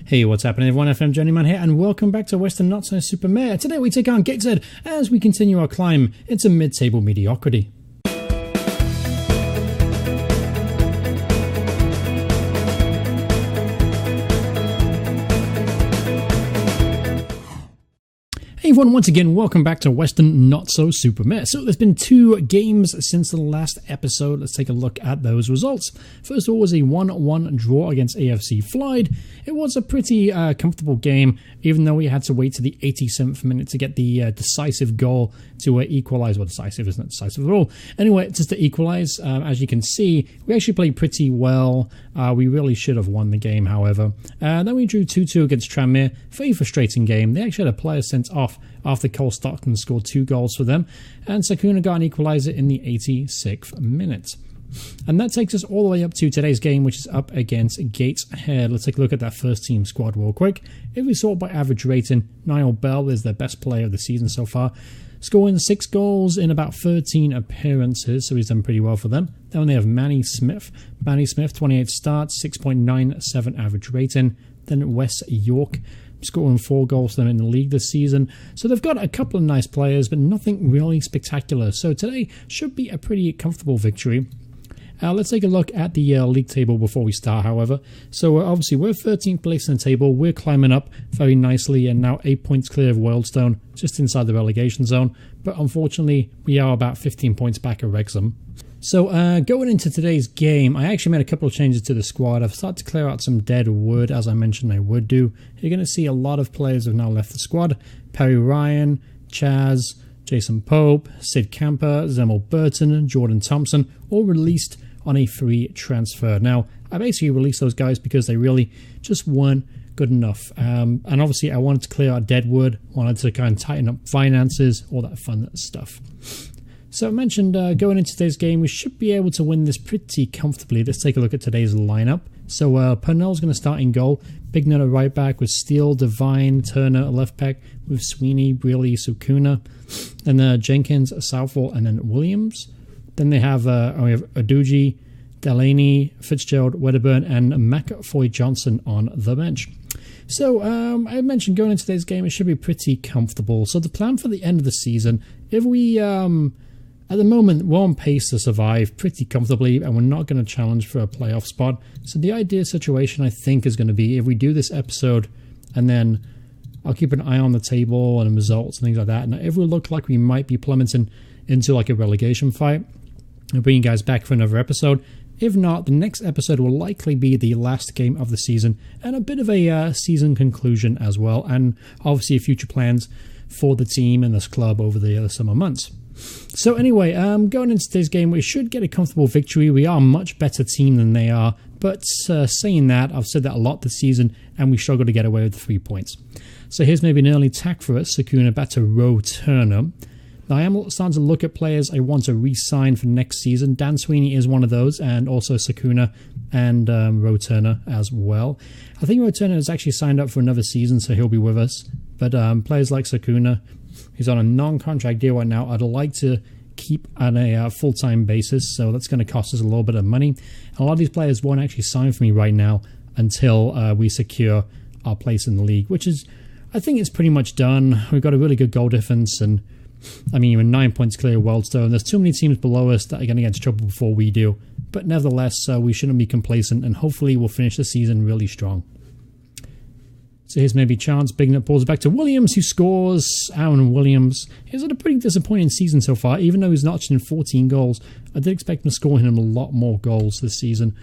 Hey, what's happening everyone, FM Journeyman here, and welcome back to Weston Super Mare. Today we take on Gateshead as we continue our climb into mid-table mediocrity. Hey everyone, once again, welcome back to Weston Super Mare. So there's been 2 games since the last episode. Let's take a look at those results. First of all was a 1-1 draw against AFC Flied. It was a pretty comfortable game, even though we had to wait to the 87th minute to get the decisive goal to equalize. Well, decisive isn't decisive at all. Anyway, just to equalize, as you can see, we actually played pretty well. We really should have won the game, however. Then we drew 2-2 against Tranmere. Very frustrating game. They actually had a player sent off after Cole Stockton scored 2 goals for them, and Sakuna got an equaliser in the 86th minute. And that takes us all the way up to today's game, which is up against Gateshead. Let's take a look at that first team squad real quick. If we sort by average rating, Niall Bell is their best player of the season so far, scoring 6 goals in about 13 appearances, so he's done pretty well for them. Then they have Manny Smith. Manny Smith, 28 starts, 6.97 average rating. Then Wes York, scoring 4 goals for them in the league this season. So they've got a couple of nice players, but nothing really spectacular. So today should be a pretty comfortable victory. Let's take a look at the league table before we start, however. So obviously we're 13th place in the table. We're climbing up very nicely and now 8 points clear of Wealdstone, just inside the relegation zone. But unfortunately, we are about 15 points back of Wrexham. So going into today's game, I actually made a couple of changes to the squad. I've started to clear out some dead wood, as I mentioned I would do. You're going to see a lot of players have now left the squad. Perry Ryan, Chaz, Jason Pope, Sid Camper, Zemel Burton, Jordan Thompson, all released on a free transfer. Now, I basically released those guys because they really just weren't good enough. And obviously, I wanted to clear out dead wood, wanted to kind of tighten up finances, all that fun stuff. So I mentioned going into today's game, we should be able to win this pretty comfortably. Let's take a look at today's lineup. So Purnell's going to start in goal. Big Nut at right back with Steele, Devine, Turner at left back with Sweeney, Brearley, Sukuna. Then Jenkins, Southall, and then Williams. Then we have Aduji, Delaney, Fitzgerald, Wedderburn, and McFoy Johnson on the bench. So I mentioned going into today's game, it should be pretty comfortable. So the plan for the end of the season, if we... at the moment, we're on pace to survive pretty comfortably, and we're not going to challenge for a playoff spot. So the ideal situation, I think, is going to be if we do this episode, and then I'll keep an eye on the table and the results and things like that. And if we look like we might be plummeting into like a relegation fight, I'll bring you guys back for another episode. If not, the next episode will likely be the last game of the season, and a bit of a season conclusion as well, and obviously future plans for the team and this club over the summer months. So anyway, going into today's game, we should get a comfortable victory. We are a much better team than they are, but saying that, I've said that a lot this season, and we struggle to get away with the 3 points. So here's maybe an early attack for us. Sakuna back to Roe Turner. Now I am starting to look at players I want to re-sign for next season. Dan Sweeney is one of those, and also Sakuna and Roe Turner as well. I think Roe Turner has actually signed up for another season, so he'll be with us. But players like Sakuna, he's on a non-contract deal right now. I'd like to keep on a full-time basis, so that's going to cost us a little bit of money. And a lot of these players won't actually sign for me right now until we secure our place in the league, which is, I think it's pretty much done. We've got a really good goal difference, and I mean, we're 9 points clear of Wealdstone. There's too many teams below us that are going to get into trouble before we do. But nevertheless, we shouldn't be complacent, and hopefully we'll finish the season really strong. So here's maybe chance. Big Nut pulls back to Williams, who scores. Aaron Williams. He's had a pretty disappointing season so far. Even though he's notched in 14 goals, I did expect him to score him a lot more goals this season.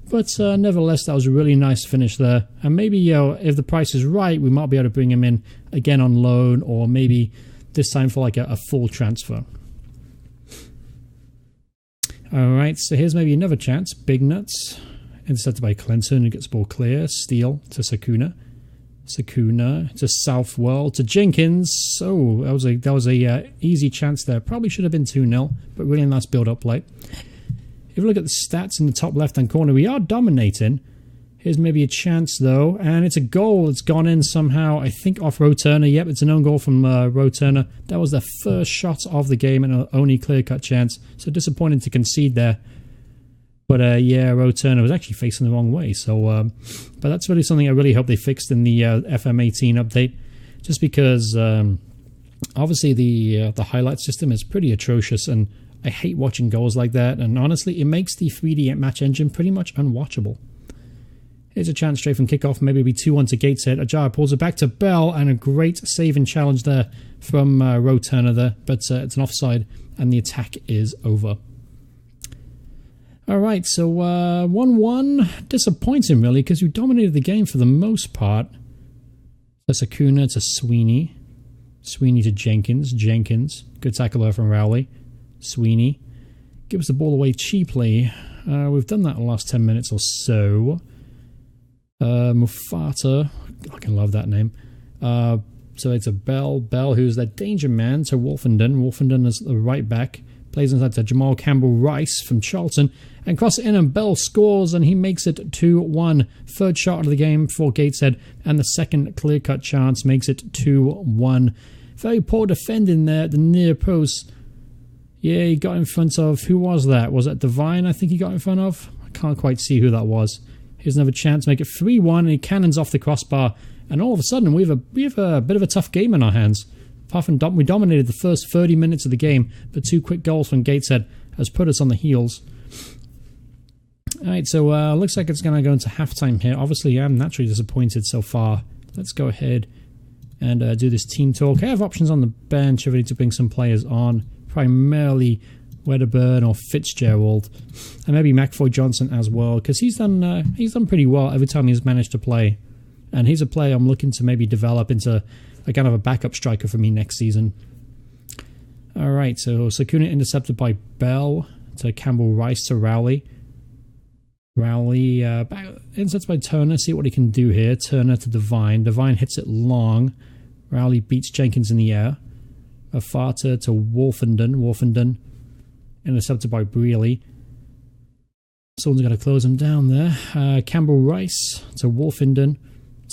But nevertheless, that was a really nice finish there. And maybe if the price is right, we might be able to bring him in again on loan, or maybe this time for like a full transfer. Alright, so here's maybe another chance. Big Nuts. Intercepted by Clinton, who gets ball clear. Steele to Sakuna. Sakuna to Southwell to Jenkins. Oh, that was a easy chance there. Probably should have been 2-0, but really nice build-up play. If we look at the stats in the top left-hand corner, we are dominating. Here's maybe a chance, though, and it's a goal. It's gone in somehow, I think, off Roe Turner. Yep, it's an own goal from Roe Turner. That was their first shot of the game and an only clear-cut chance. So disappointing to concede there. But yeah, Roturner was actually facing the wrong way. So, but that's really something I really hope they fixed in the FM18 update, just because obviously the highlight system is pretty atrocious, and I hate watching goals like that. And honestly, it makes the 3D match engine pretty much unwatchable. Here's a chance straight from kickoff. Maybe it'll be 2-1 to Gateshead. Ajay pulls it back to Bell, and a great save and challenge there from Roturner there. But it's an offside, and the attack is over. Alright, so 1-1. Disappointing, really, because we dominated the game for the most part. That's Acuna to Sweeney. Sweeney to Jenkins. Jenkins. Good tackle there from Rowley. Sweeney. Gives the ball away cheaply. We've done that in the last 10 minutes or so. Mufata. I can love that name. So it's a Bell. Bell, who's that danger man, to Wolfenden. Wolfenden is the right back. Plays inside to Jamal Campbell-Rice from Charlton. And cross it in, and Bell scores, and he makes it 2-1. Third shot of the game for Gateshead, and the second clear-cut chance makes it 2-1. Very poor defending there at the near post. Yeah, he got in front of... Who was that? Was that Divine, I think he got in front of? I can't quite see who that was. Here's another chance to make it 3-1, and he cannons off the crossbar. And all of a sudden, we have a bit of a tough game in our hands. Apart from we dominated the first 30 minutes of the game, but 2 quick goals from Gateshead has put us on the heels. Alright, so looks like it's going to go into halftime here. Obviously, I'm naturally disappointed so far. Let's go ahead and do this team talk. I have options on the bench ready to bring some players on. Primarily Wedderburn or Fitzgerald. And maybe McFoy Johnson as well, because he's done pretty well every time he's managed to play. And he's a player I'm looking to maybe develop into a kind of a backup striker for me next season. Alright, so Sakuna intercepted by Bell to Campbell-Rice to Rowley. Rowley intercepts by Turner. See what he can do here. Turner to Divine. Divine hits it long. Rowley beats Jenkins in the air. Afata to Wolfenden. Wolfenden intercepted by Brealey. Someone's got to close him down there. Campbell-Rice to Wolfenden.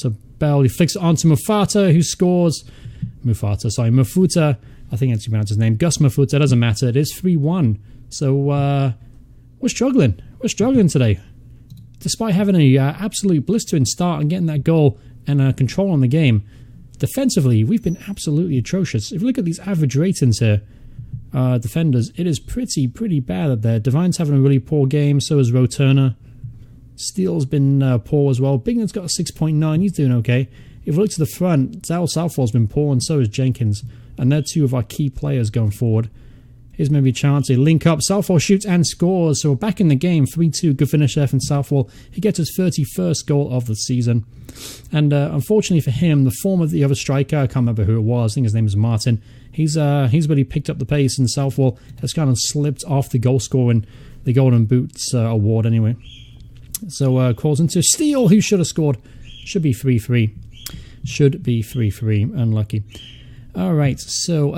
To Bell. He flicks it onto Mufata, who scores. Mafuta. I think that's his name. Gus Mafuta. Doesn't matter. It is 3-1. So we're struggling. We're struggling today. Despite having a absolute blistering start and getting that goal and control on the game, defensively, we've been absolutely atrocious. If you look at these average ratings here, defenders, it is pretty bad up there. Divine's having a really poor game, so is Roturner. Steele's been poor as well. Bigman's got a 6.9, he's doing okay. If we look to the front, Southall's been poor, and so is Jenkins. And they're 2 of our key players going forward. Here's maybe a chance. They link up. Southall shoots and scores. So we're back in the game. 3-2. Good finish there from Southall. He gets his 31st goal of the season. And unfortunately for him, the form of the other striker, I can't remember who it was. I think his name is Martin. He's really picked up the pace, and Southall has kind of slipped off the goal scoring, the Golden Boots award anyway. So calls into Steele, who should have scored. Should be 3-3. Should be 3-3. Unlucky. All right. So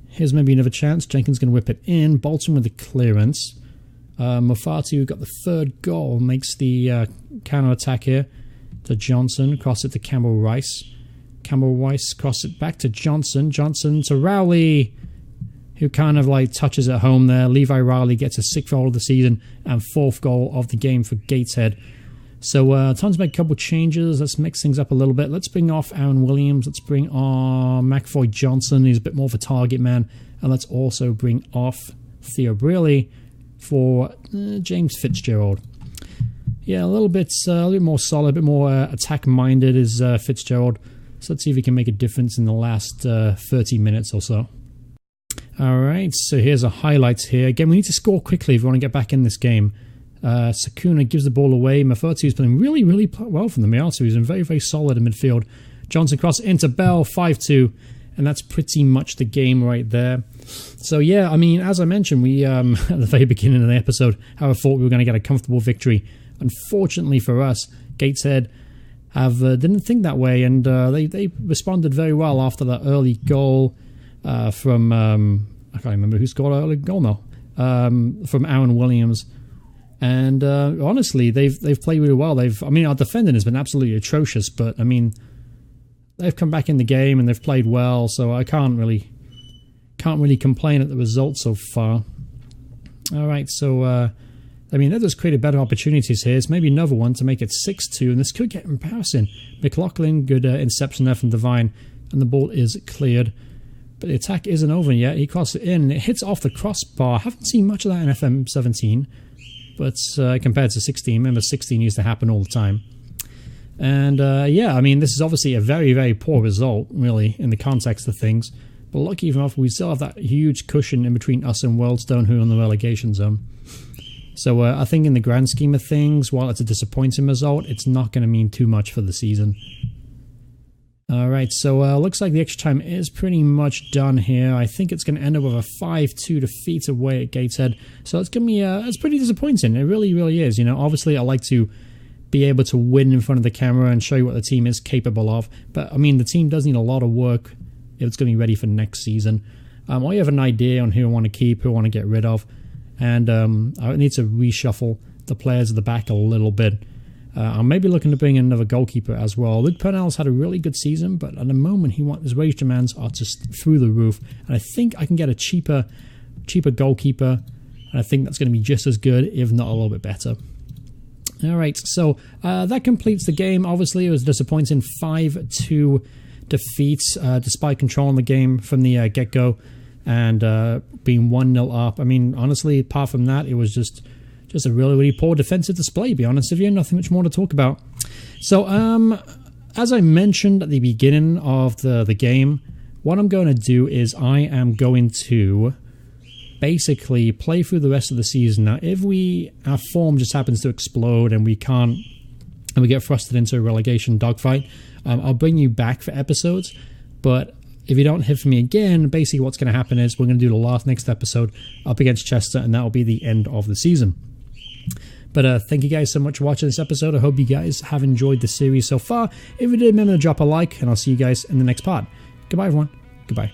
here's maybe another chance. Jenkins going to whip it in. Bolton with the clearance. Mufatu got the 3rd goal. Makes the counter-attack here to Johnson. Cross it to Campbell-Rice. Campbell-Rice cross it back to Johnson. Johnson to Rowley, who kind of like touches at home there. Levi Rowley gets a 6th goal of the season and 4th goal of the game for Gateshead. So time to make a couple changes. Let's mix things up a little bit. Let's bring off Aaron Williams. Let's bring on McFoy Johnson. He's a bit more of a target man. And let's also bring off Theo Brealey for James Fitzgerald. Yeah, a little bit more solid, a bit more attack-minded is Fitzgerald. So let's see if he can make a difference in the last 30 minutes or so. Alright, so here's a highlights here. Again, we need to score quickly if we want to get back in this game. Sakuna gives the ball away. Mafutu is playing really well from the Miata. He's been very solid in midfield. Johnson cross into Bell, 5-2. And that's pretty much the game right there. So yeah, I mean, as I mentioned, we at the very beginning of the episode, how I thought we were going to get a comfortable victory. Unfortunately for us, Gateshead didn't think that way, and they responded very well after that early goal from I can't remember who scored an early goal now, from Aaron Williams. And honestly, they've played really well. Our defending has been absolutely atrocious, but I mean, they've come back in the game and they've played well. So I can't really complain at the results so far. All right, so I mean, that does create better opportunities here. It's maybe another one to make it 6-2, and this could get embarrassing. McLaughlin, good interception there from Devine, and the ball is cleared. But the attack isn't over yet. He crosses it in, and it hits off the crossbar. I haven't seen much of that in FM17, but compared to 16, remember 16 used to happen all the time. And yeah, I mean, this is obviously a very, very poor result, really, in the context of things. But lucky enough, we still have that huge cushion in between us and Worldstone, who are in the relegation zone. So I think in the grand scheme of things, while it's a disappointing result, it's not going to mean too much for the season. Alright, so looks like the extra time is pretty much done here. I think it's going to end up with a 5-2 defeat away at Gateshead. So it's going to be it's pretty disappointing. It really, really is. You know, obviously I like to be able to win in front of the camera and show you what the team is capable of. But I mean, the team does need a lot of work if it's going to be ready for next season. I have an idea on who I want to keep, who I want to get rid of. And I need to reshuffle the players at the back a little bit. I'm maybe looking to bring in another goalkeeper as well. Luke Purnell's had a really good season, but at the moment his wage demands are just through the roof. And I think I can get a cheaper goalkeeper, and I think that's going to be just as good, if not a little bit better. Alright, so that completes the game. Obviously, it was a disappointing 5-2 defeat, despite controlling the game from the get-go and being 1-0 up. I mean, honestly, apart from that, it was just a really, really poor defensive display, to be honest with you. Nothing much more to talk about. So, as I mentioned at the beginning of the game, what I'm going to do is I am going to basically play through the rest of the season. Now, if our form just happens to explode and we get thrusted into a relegation dogfight, I'll bring you back for episodes. But if you don't hear from me again, basically what's going to happen is we're going to do the next episode up against Chester, and that will be the end of the season. But thank you guys so much for watching this episode. I hope you guys have enjoyed the series so far. If you did, remember to drop a like, and I'll see you guys in the next part. Goodbye, everyone. Goodbye.